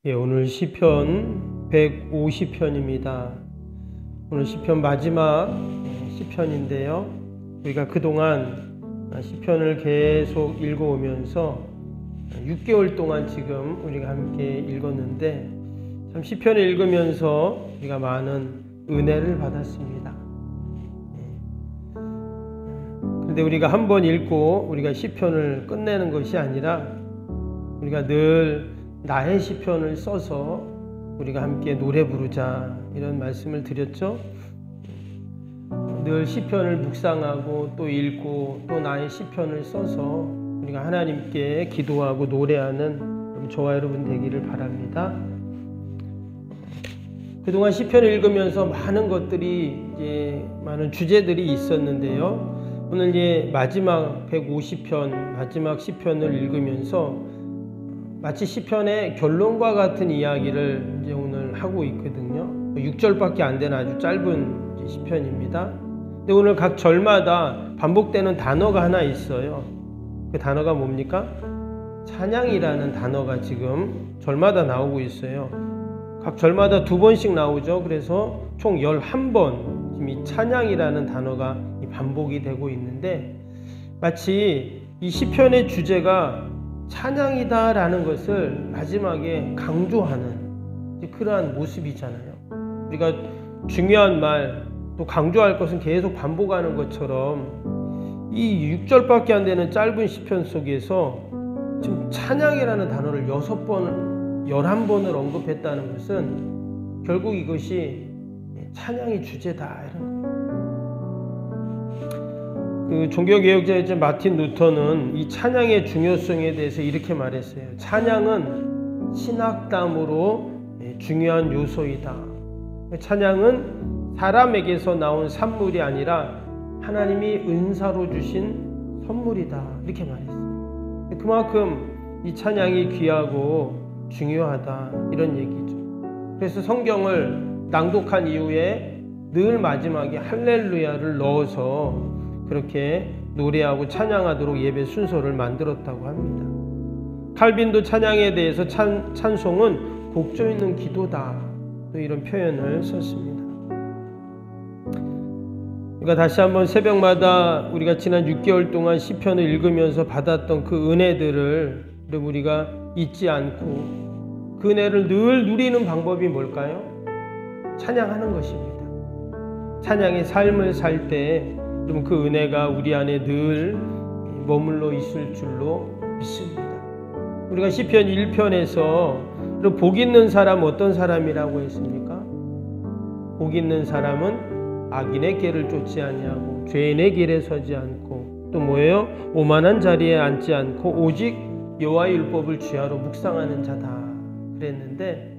예, 오늘 시편 150편입니다. 오늘 시편 마지막 시편인데요. 우리가 그동안 시편을 계속 읽어오면서 6개월 동안 지금 우리가 함께 읽었는데 참 시편을 읽으면서 우리가 많은 은혜를 받았습니다. 그런데 우리가 한번 읽고 우리가 시편을 끝내는 것이 아니라 우리가 늘 나의 시편을 써서 우리가 함께 노래 부르자 이런 말씀을 드렸죠. 늘 시편을 묵상하고 또 읽고 또 나의 시편을 써서 우리가 하나님께 기도하고 노래하는 저와 여러분 되기를 바랍니다. 그동안 시편을 읽으면서 많은 것들이 많은 주제들이 있었는데요. 오늘 마지막 150편 마지막 시편을 읽으면서 마치 시편의 결론과 같은 이야기를 오늘 하고 있거든요. 6절밖에 안 되는 아주 짧은 시편입니다. 근데 오늘 각 절마다 반복되는 단어가 하나 있어요. 그 단어가 뭡니까? 찬양이라는 단어가 지금 절마다 나오고 있어요. 각 절마다 2번씩 나오죠. 그래서 총 11번 지금 이 찬양이라는 단어가 반복이 되고 있는데 마치 이 시편의 주제가 찬양이다라는 것을 마지막에 강조하는 그러한 모습이잖아요. 우리가 중요한 말 또 강조할 것은 계속 반복하는 것처럼 이 6절밖에 안 되는 짧은 시편 속에서 지금 찬양이라는 단어를 11번을 언급했다는 것은 결국 이것이 찬양의 주제다 이런 거예요. 그 종교개혁자이자 마틴 루터는 이 찬양의 중요성에 대해서 이렇게 말했어요. 찬양은 신학담으로 중요한 요소이다. 찬양은 사람에게서 나온 산물이 아니라 하나님이 은사로 주신 선물이다. 이렇게 말했어요. 그만큼 이 찬양이 귀하고 중요하다. 이런 얘기죠. 그래서 성경을 낭독한 이후에 늘 마지막에 할렐루야를 넣어서 그렇게 노래하고 찬양하도록 예배 순서를 만들었다고 합니다. 칼빈도 찬양에 대해서 찬송은 곡조 있는 기도다. 또 이런 표현을 썼습니다. 그러니까 다시 한번 새벽마다 우리가 지난 6개월 동안 시편을 읽으면서 받았던 그 은혜들을 우리가 잊지 않고 그 은혜를 늘 누리는 방법이 뭘까요? 찬양하는 것입니다. 찬양의 삶을 살 때 그러면 그 은혜가 우리 안에 늘 머물러 있을 줄로 믿습니다. 우리가 시편 1편에서 복 있는 사람 어떤 사람이라고 했습니까? 복 있는 사람은 악인의 길을 쫓지 아니하고 죄인의 길에 서지 않고 또 뭐예요? 오만한 자리에 앉지 않고 오직 여호와의 율법을 주야로 묵상하는 자다 그랬는데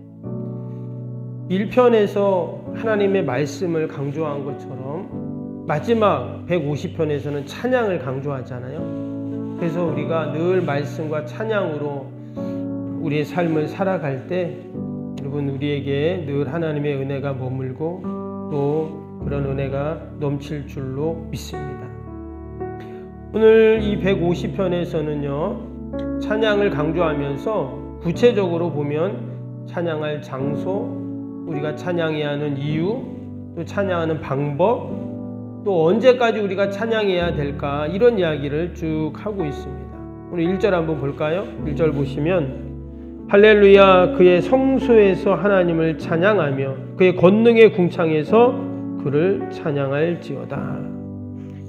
1편에서 하나님의 말씀을 강조한 것처럼 마지막 150편에서는 찬양을 강조하잖아요. 그래서 우리가 늘 말씀과 찬양으로 우리의 삶을 살아갈 때 여러분 우리에게 늘 하나님의 은혜가 머물고 또 그런 은혜가 넘칠 줄로 믿습니다. 오늘 이 150편에서는요 찬양을 강조하면서 구체적으로 보면 찬양할 장소, 우리가 찬양해야 하는 이유, 또 찬양하는 방법, 또 언제까지 우리가 찬양해야 될까 이런 이야기를 쭉 하고 있습니다. 오늘 1절 한번 볼까요? 1절 보시면 할렐루야 그의 성소에서 하나님을 찬양하며 그의 권능의 궁창에서 그를 찬양할지어다.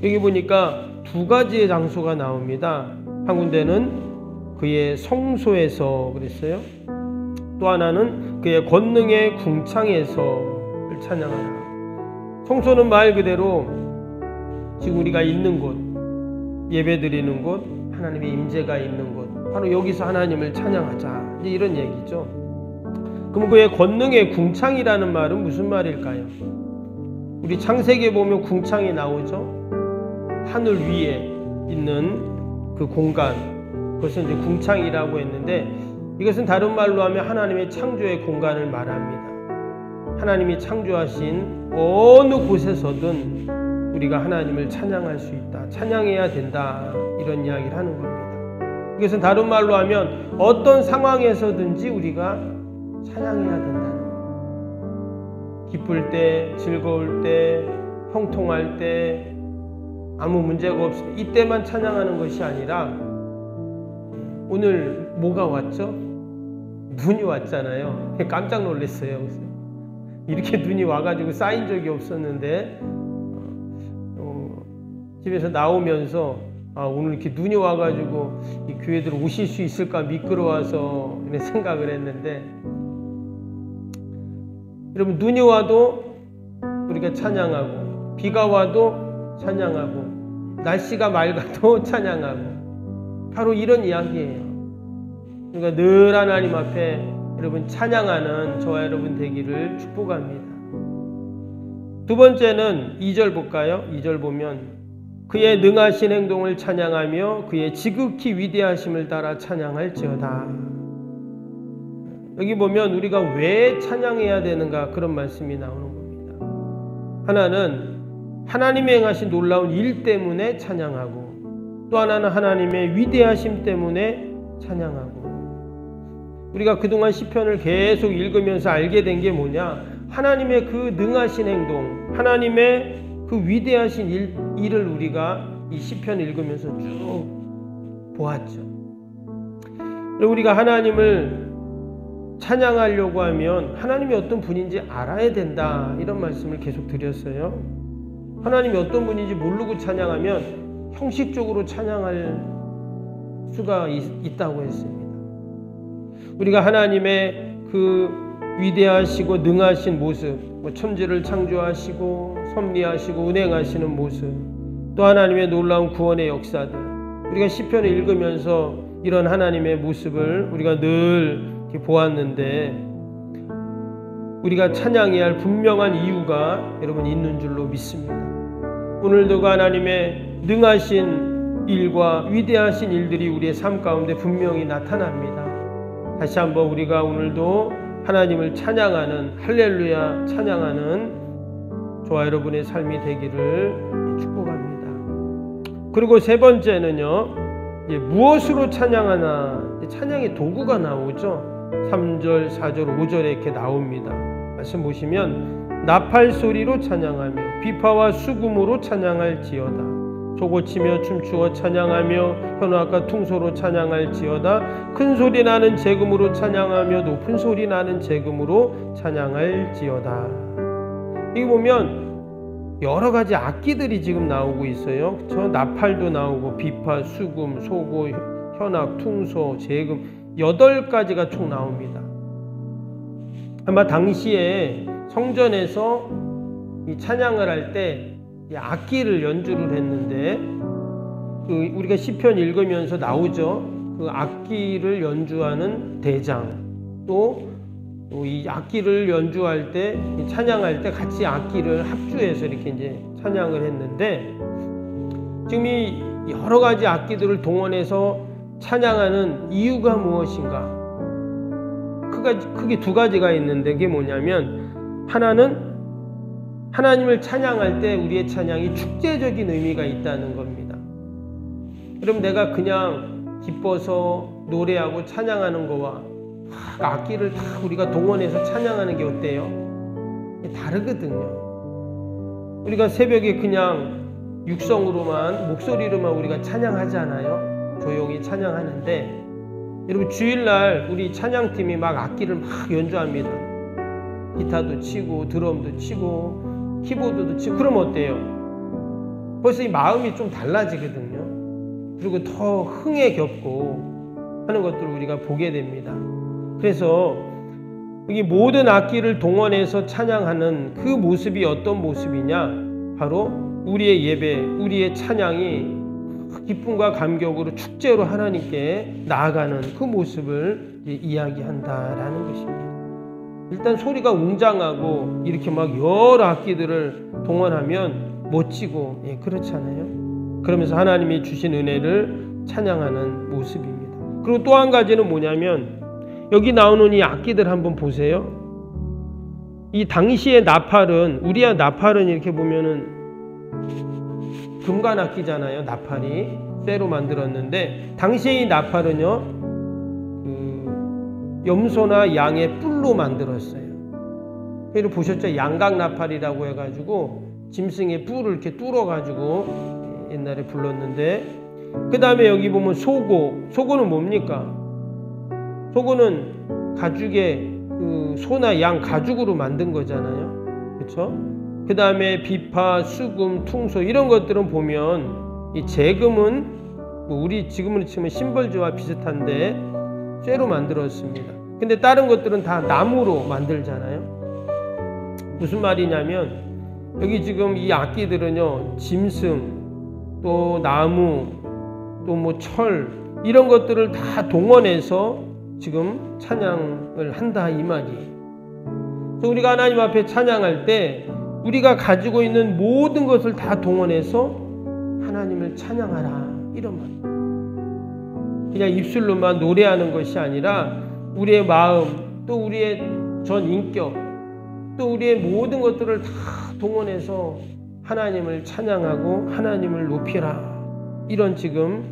여기 보니까 2가지의 장소가 나옵니다. 한 군데는 그의 성소에서 그랬어요. 또 하나는 그의 권능의 궁창에서 그를 찬양하라. 성소는 말 그대로 지금 우리가 있는 곳, 예배드리는 곳, 하나님의 임재가 있는 곳, 바로 여기서 하나님을 찬양하자 이런 얘기죠. 그럼 그의 권능의 궁창이라는 말은 무슨 말일까요? 우리 창세기에 보면 궁창이 나오죠. 하늘 위에 있는 그 공간, 그것은 이제 궁창이라고 했는데 이것은 다른 말로 하면 하나님의 창조의 공간을 말합니다. 하나님이 창조하신 어느 곳에서든 우리가 하나님을 찬양할 수 있다. 찬양해야 된다. 이런 이야기를 하는 겁니다. 이것은 다른 말로 하면 어떤 상황에서든지 우리가 찬양해야 된다는 거예요. 기쁠 때, 즐거울 때, 형통할 때, 아무 문제가 없을 때 이때만 찬양하는 것이 아니라 오늘 뭐가 왔죠? 눈이 왔잖아요. 깜짝 놀랐어요. 이렇게 눈이 와가지고 쌓인 적이 없었는데 집에서 나오면서 오늘 이렇게 눈이 와가지고 이 교회들 오실 수 있을까 미끄러워서 이런 생각을 했는데, 여러분, 눈이 와도 우리가 찬양하고, 비가 와도 찬양하고, 날씨가 맑아도 찬양하고, 바로 이런 이야기예요. 그러니까 늘 하나님 앞에 여러분 찬양하는 저와 여러분 되기를 축복합니다. 두 번째는 2절 볼까요? 2절 보면 그의 능하신 행동을 찬양하며 그의 지극히 위대하심을 따라 찬양할지어다. 여기 보면 우리가 왜 찬양해야 되는가 그런 말씀이 나오는 겁니다. 하나는 하나님의 행하신 놀라운 일 때문에 찬양하고, 또 하나는 하나님의 위대하심 때문에 찬양하고. 우리가 그동안 시편을 계속 읽으면서 알게 된 게 뭐냐? 하나님의 그 능하신 행동, 하나님의 그 위대하신 일을 우리가 이 시편 읽으면서 쭉 보았죠. 우리가 하나님을 찬양하려고 하면 하나님이 어떤 분인지 알아야 된다, 이런 말씀을 계속 드렸어요. 하나님이 어떤 분인지 모르고 찬양하면 형식적으로 찬양할 수가 있다고 했습니다. 우리가 하나님의 그 위대하시고 능하신 모습, 천지를 창조하시고 섭리하시고 운행하시는 모습, 또 하나님의 놀라운 구원의 역사들, 우리가 시편을 읽으면서 이런 하나님의 모습을 우리가 늘 이렇게 보았는데, 우리가 찬양해야 할 분명한 이유가 여러분 있는 줄로 믿습니다. 오늘도 그 하나님의 능하신 일과 위대하신 일들이 우리의 삶 가운데 분명히 나타납니다. 다시 한번 우리가 오늘도 하나님을 찬양하는, 할렐루야 찬양하는 저와 여러분의 삶이 되기를 축복합니다. 그리고 세 번째는요, 무엇으로 찬양하나, 찬양의 도구가 나오죠. 3절, 4절, 5절에 이렇게 나옵니다. 말씀 보시면 나팔 소리로 찬양하며 비파와 수금으로 찬양할지어다. 소고치며 춤추어 찬양하며 현악과 퉁소로 찬양할지어다. 큰 소리 나는 재금으로 찬양하며 높은 소리 나는 재금으로 찬양할지어다. 여기 보면 여러 가지 악기들이 지금 나오고 있어요. 저 나팔도 나오고 비파, 수금, 소고, 현악, 퉁소, 재금 8가지가 총 나옵니다. 아마 당시에 성전에서 이 찬양을 할 때 악기를 연주를 했는데, 우리가 시편 읽으면서 나오죠. 그 악기를 연주하는 대장, 또 이 악기를 연주할 때, 찬양할 때 같이 악기를 합주해서 이렇게 이제 찬양을 했는데, 지금 이 여러 가지 악기들을 동원해서 찬양하는 이유가 무엇인가? 크게 두 가지가 있는데, 그게 뭐냐면, 하나는 하나님을 찬양할 때 우리의 찬양이 축제적인 의미가 있다는 겁니다. 그럼 내가 그냥 기뻐서 노래하고 찬양하는 거와 악기를 다 우리가 동원해서 찬양하는 게 어때요? 다르거든요. 우리가 새벽에 그냥 육성으로만, 목소리로만 우리가 찬양하잖아요. 조용히 찬양하는데, 여러분 주일날 우리 찬양팀이 막 악기를 막 연주합니다. 기타도 치고 드럼도 치고 키보드도 치고, 그럼 어때요? 벌써 이 마음이 좀 달라지거든요. 그리고 더 흥에 겹고 하는 것들을 우리가 보게 됩니다. 그래서 이 모든 악기를 동원해서 찬양하는 그 모습이 어떤 모습이냐? 바로 우리의 예배, 우리의 찬양이 기쁨과 감격으로 축제로 하나님께 나아가는 그 모습을 이야기한다라는 것입니다. 일단 소리가 웅장하고 이렇게 막 여러 악기들을 동원하면 멋지고, 그렇잖아요. 그러면서 하나님이 주신 은혜를 찬양하는 모습입니다. 그리고 또 한 가지는 뭐냐면, 여기 나오는 이 악기들 한번 보세요. 이 당시의 나팔은, 우리야 나팔은 이렇게 보면은 금관 악기잖아요. 나팔이 쇠로 만들었는데, 당시의 이 나팔은요, 염소나 양의 뿔로 뿔로 만들었어요. 그래서 보셨죠? 양각나팔이라고 해가지고 짐승의 뿔을 이렇게 뚫어가지고 옛날에 불렀는데, 그 다음에 여기 보면 소고는 뭡니까? 소고는 가죽의 그 소나 양 가죽으로 만든 거잖아요. 그렇죠? 그 다음에 비파, 수금, 퉁소 이런 것들은 보면 이 재금은 뭐 우리 지금으로 치면 심벌주와 비슷한데 쇠로 만들었습니다. 근데 다른 것들은 다 나무로 만들잖아요. 무슨 말이냐면 여기 지금 이 악기들은요, 짐승, 또 나무, 또 뭐 철 이런 것들을 다 동원해서 지금 찬양을 한다 이 말이에요. 그래서 우리가 하나님 앞에 찬양할 때 우리가 가지고 있는 모든 것을 다 동원해서 하나님을 찬양하라 이런 말이에요. 그냥 입술로만 노래하는 것이 아니라 우리의 마음, 또 우리의 전 인격, 또 우리의 모든 것들을 다 동원해서 하나님을 찬양하고 하나님을 높이라 이런 지금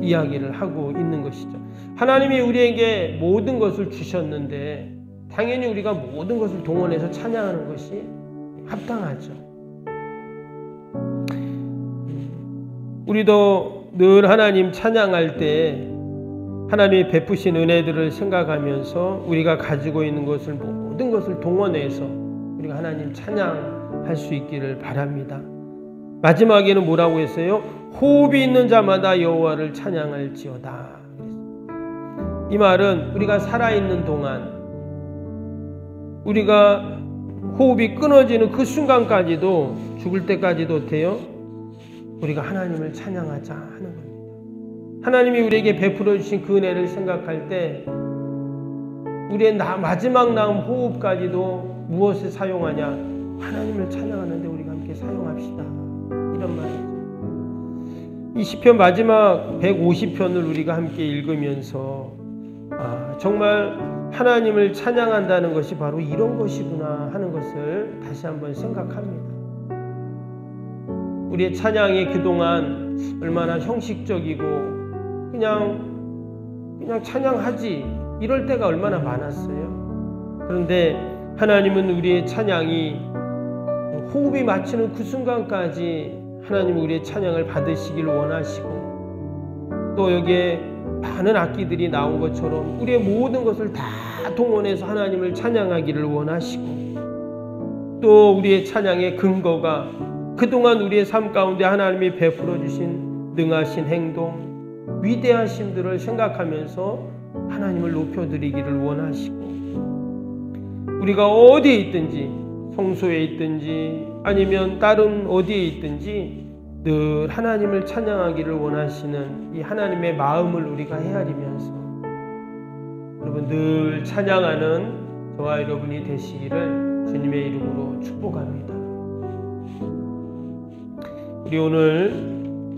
이야기를 하고 있는 것이죠. 하나님이 우리에게 모든 것을 주셨는데 당연히 우리가 모든 것을 동원해서 찬양하는 것이 합당하죠. 우리도 늘 하나님 찬양할 때 하나님이 베푸신 은혜들을 생각하면서 우리가 가지고 있는 것을 모든 것을 동원해서 우리가 하나님 찬양할 수 있기를 바랍니다. 마지막에는 뭐라고 했어요? 호흡이 있는 자마다 여호와를 찬양할지어다. 이 말은 우리가 살아있는 동안 우리가 호흡이 끊어지는 그 순간까지도 죽을 때까지도 어때요? 우리가 하나님을 찬양하자 하는 겁니다. 하나님이 우리에게 베풀어 주신 그 은혜를 생각할 때 우리의 마지막 남은 호흡까지도 무엇을 사용하냐? 하나님을 찬양하는데 우리가 함께 사용합시다. 이런 말이죠. 이 시편 마지막 150편을 우리가 함께 읽으면서 정말 하나님을 찬양한다는 것이 바로 이런 것이구나 하는 것을 다시 한번 생각합니다. 우리의 찬양이 그동안 얼마나 형식적이고 그냥 찬양하지 이럴 때가 얼마나 많았어요. 그런데 하나님은 우리의 찬양이 호흡이 맞추는 그 순간까지 하나님은 우리의 찬양을 받으시길 원하시고, 또 여기에 많은 악기들이 나온 것처럼 우리의 모든 것을 다 동원해서 하나님을 찬양하기를 원하시고, 또 우리의 찬양의 근거가 그동안 우리의 삶 가운데 하나님이 베풀어 주신 능하신 행동, 위대하심들을 생각하면서 하나님을 높여드리기를 원하시고, 우리가 어디에 있든지 성소에 있든지 아니면 다른 어디에 있든지 늘 하나님을 찬양하기를 원하시는 이 하나님의 마음을 우리가 헤아리면서 여러분 늘 찬양하는 저와 여러분이 되시기를 주님의 이름으로 축복합니다. 우리 오늘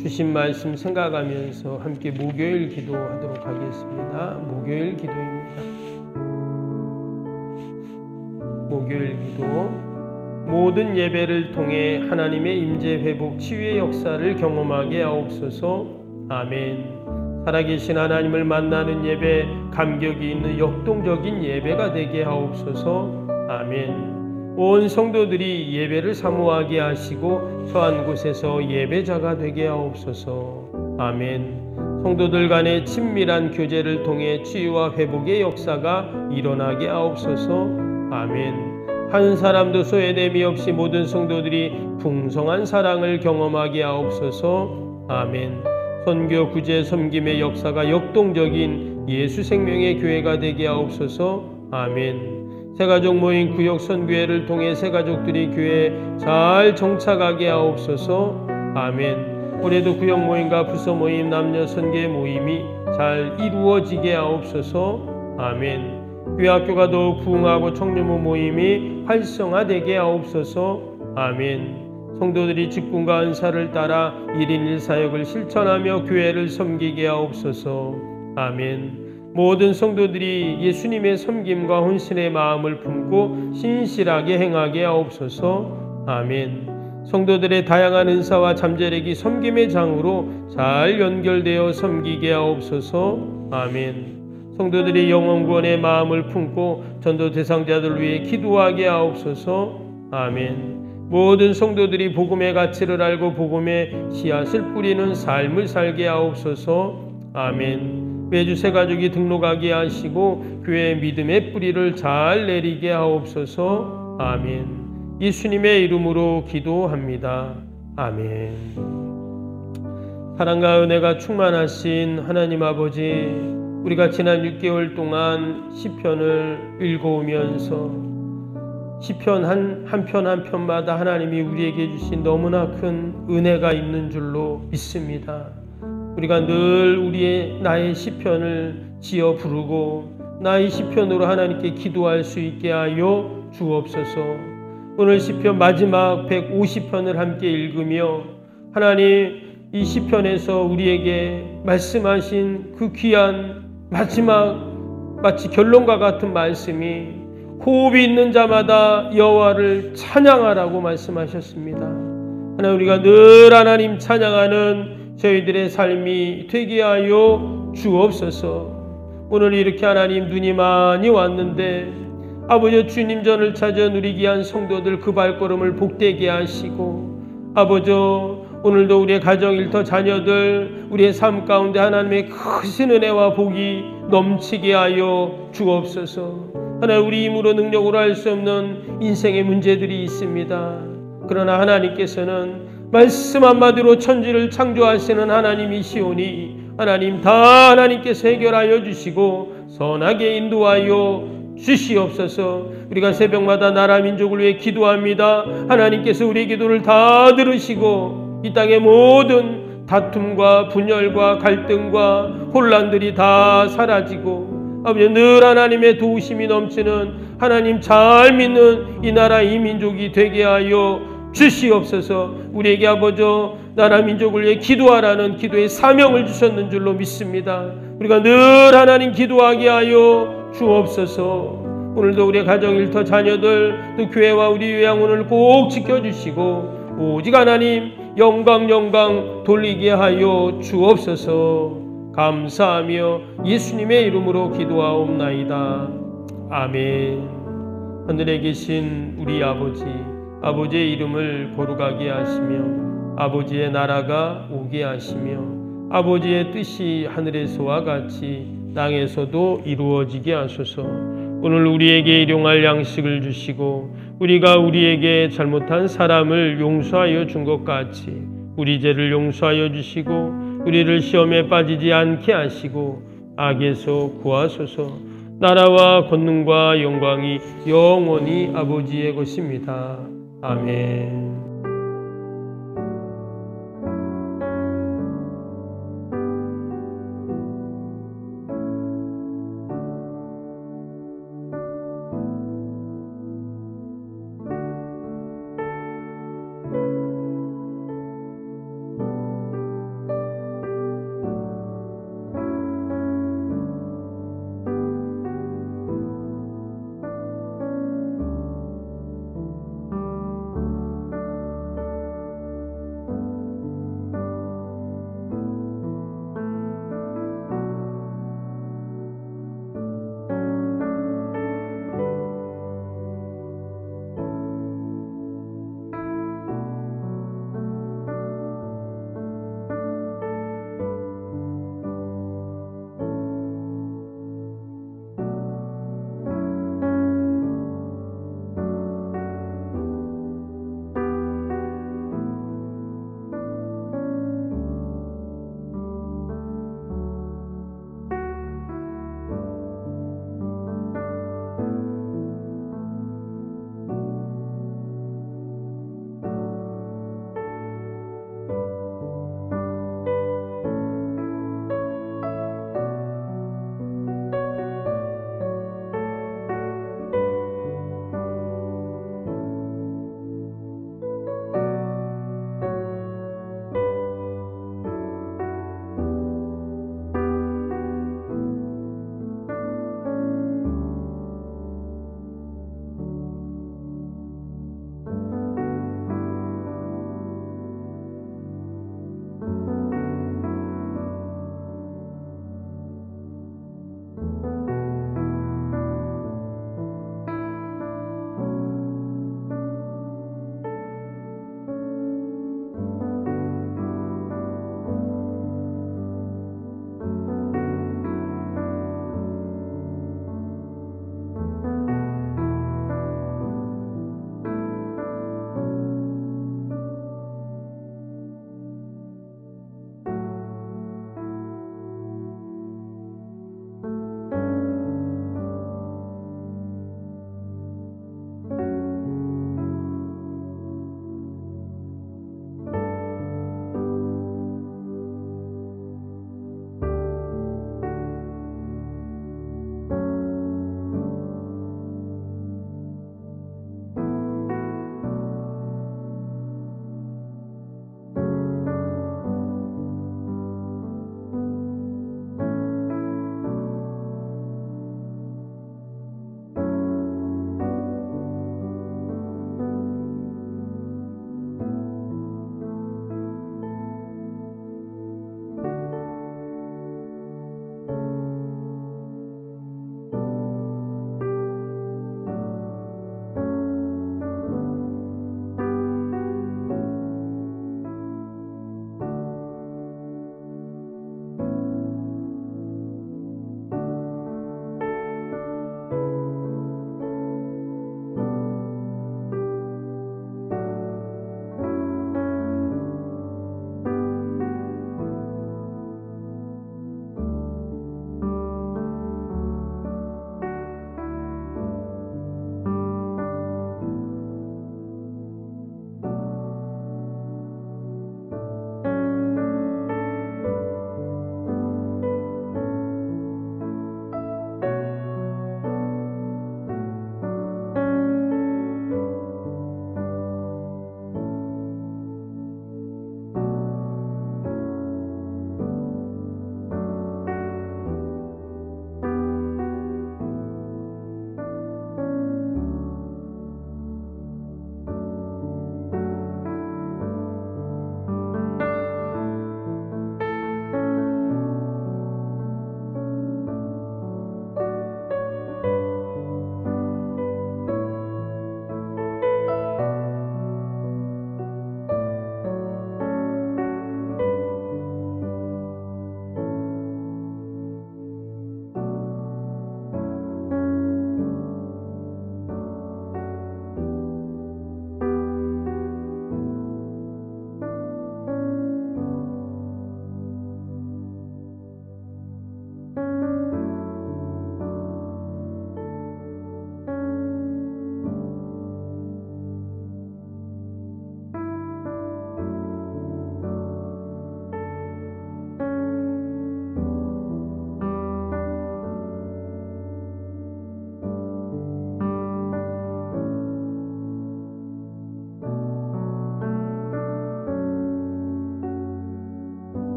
주신 말씀 생각하면서 함께 목요일 기도하도록 하겠습니다. 목요일 기도입니다. 목요일 기도. 모든 예배를 통해 하나님의 임재 회복 치유의 역사를 경험하게 하옵소서. 아멘. 살아계신 하나님을 만나는 예배, 감격이 있는 역동적인 예배가 되게 하옵소서. 아멘. 온 성도들이 예배를 사모하게 하시고 처한 곳에서 예배자가 되게 하옵소서. 아멘. 성도들 간의 친밀한 교제를 통해 치유와 회복의 역사가 일어나게 하옵소서. 아멘. 한 사람도 소외됨이 없이 모든 성도들이 풍성한 사랑을 경험하게 하옵소서. 아멘. 선교, 구제, 섬김의 역사가 역동적인 예수 생명의 교회가 되게 하옵소서. 아멘. 새가족 모임 구역 선교회를 통해 새가족들이 교회에 잘 정착하게 하옵소서. 아멘. 올해도 구역 모임과 부서 모임, 남녀 선교 모임이 잘 이루어지게 하옵소서. 아멘. 교회 학교가 더욱 부흥하고 청년부 모임이 활성화되게 하옵소서. 아멘. 성도들이 직분과 은사를 따라 1인 1사역을 실천하며 교회를 섬기게 하옵소서. 아멘. 모든 성도들이 예수님의 섬김과 헌신의 마음을 품고 신실하게 행하게 하옵소서. 아멘. 성도들의 다양한 은사와 잠재력이 섬김의 장으로 잘 연결되어 섬기게 하옵소서. 아멘. 성도들이 영혼 구원의 마음을 품고 전도 대상자들 위해 기도하게 하옵소서. 아멘. 모든 성도들이 복음의 가치를 알고 복음의 씨앗을 뿌리는 삶을 살게 하옵소서. 아멘. 매주 새 가족이 등록하게 하시고 교회의 믿음의 뿌리를 잘 내리게 하옵소서. 아멘. 예수님의 이름으로 기도합니다. 아멘. 사랑과 은혜가 충만하신 하나님 아버지, 우리가 지난 6개월 동안 시편을 읽어오면서 시편 한 편 한 편마다 하나님이 우리에게 주신 너무나 큰 은혜가 있는 줄로 믿습니다. 우리가 늘 나의 시편을 지어 부르고 나의 시편으로 하나님께 기도할 수 있게 하여 주옵소서. 오늘 시편 마지막 150편을 함께 읽으며 하나님 이 시편에서 우리에게 말씀하신 그 귀한 마지막 마치 결론과 같은 말씀이 호흡이 있는 자마다 여호와를 찬양하라고 말씀하셨습니다. 하나님, 우리가 늘 하나님 찬양하는 저희들의 삶이 되게 하여 주옵소서. 오늘 이렇게 하나님 눈이 많이 왔는데 아버지 주님 전을 찾아 누리게 한 성도들 그 발걸음을 복되게 하시고 아버지 오늘도 우리의 가정 일터 자녀들 우리의 삶 가운데 하나님의 크신 은혜와 복이 넘치게 하여 주옵소서. 하나님, 우리 힘으로 능력으로 할 수 없는 인생의 문제들이 있습니다. 그러나 하나님께서는 말씀 한마디로 천지를 창조하시는 하나님이시오니 하나님 다 하나님께서 해결하여 주시고 선하게 인도하여 주시옵소서. 우리가 새벽마다 나라 민족을 위해 기도합니다. 하나님께서 우리의 기도를 다 들으시고 이 땅의 모든 다툼과 분열과 갈등과 혼란들이 다 사라지고 아버지 늘 하나님의 도우심이 넘치는 하나님 잘 믿는 이 나라 이 민족이 되게 하여 주시옵소서. 우리에게 아버지 나라 민족을 위해 기도하라는 기도의 사명을 주셨는 줄로 믿습니다. 우리가 늘 하나님 기도하게 하여 주옵소서. 오늘도 우리의 가정 일터 자녀들 또 교회와 우리 요양원을 꼭 지켜주시고 오직 하나님 영광 돌리게 하여 주옵소서. 감사하며 예수님의 이름으로 기도하옵나이다. 아멘. 하늘에 계신 우리 아버지의 이름을 거룩하게 하시며 아버지의 나라가 오게 하시며 아버지의 뜻이 하늘에서와 같이 땅에서도 이루어지게 하소서. 오늘 우리에게 일용할 양식을 주시고 우리가 우리에게 잘못한 사람을 용서하여 준 것 같이 우리 죄를 용서하여 주시고 우리를 시험에 빠지지 않게 하시고 악에서 구하소서. 나라와 권능과 영광이 영원히 아버지의 것입니다. 아멘.